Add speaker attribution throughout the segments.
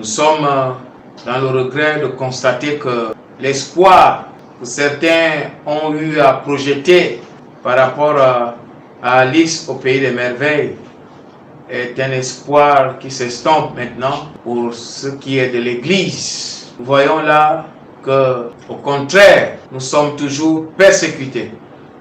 Speaker 1: sommes dans le regret de constater que l'espoir que certains ont eu à projeter par rapport à Alice au pays des merveilles est un espoir qui s'estompe maintenant pour ce qui est de l'Église. Nous voyons là que, au contraire, nous sommes toujours persécutés.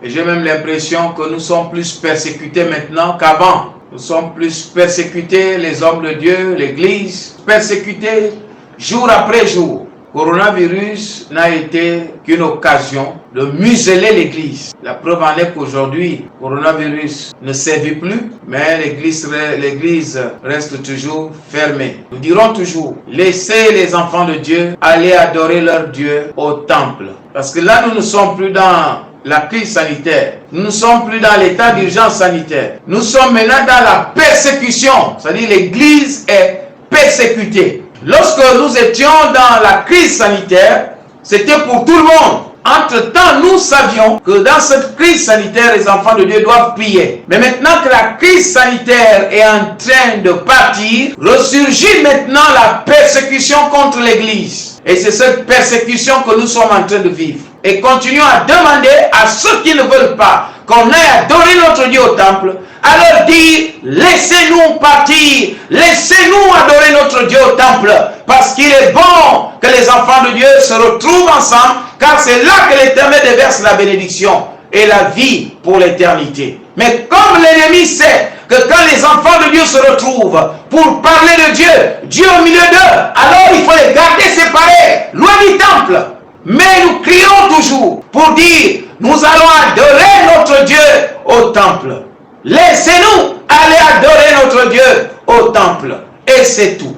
Speaker 1: Et j'ai même l'impression que nous sommes plus persécutés maintenant qu'avant. Nous sommes plus persécutés, les hommes de Dieu, l'Église, persécutés jour après jour. Coronavirus n'a été qu'une occasion de museler l'Église. La preuve en est qu'aujourd'hui, coronavirus ne sévit plus, mais l'Église reste toujours fermée. Nous dirons toujours, laissez les enfants de Dieu aller adorer leur Dieu au temple. Parce que là, nous ne sommes plus dans la crise sanitaire. Nous ne sommes plus dans l'état d'urgence sanitaire. Nous sommes maintenant dans la persécution. C'est-à-dire l'Église est persécutée. Lorsque nous étions dans la crise sanitaire, c'était pour tout le monde. Entre-temps, nous savions que dans cette crise sanitaire, les enfants de Dieu doivent prier. Mais maintenant que la crise sanitaire est en train de partir, ressurgit maintenant la persécution contre l'Église. Et c'est cette persécution que nous sommes en train de vivre. Et continuons à demander à ceux qui ne veulent pas qu'on aille adorer notre Dieu au temple, à leur dire, laissez-nous partir, laissez-nous adorer notre Dieu au temple, parce qu'il est bon que les enfants de Dieu se retrouvent ensemble, car c'est là que l'Éternel déverse la bénédiction et la vie pour l'éternité. Mais comme l'ennemi sait que quand les enfants de Dieu se retrouvent pour parler de Dieu, Dieu au milieu d'eux, alors il faut les garder séparés, loin du temple. Mais nous crions toujours pour dire, nous allons adorer notre Dieu au temple. Laissez-nous aller adorer notre Dieu au temple. Et c'est tout.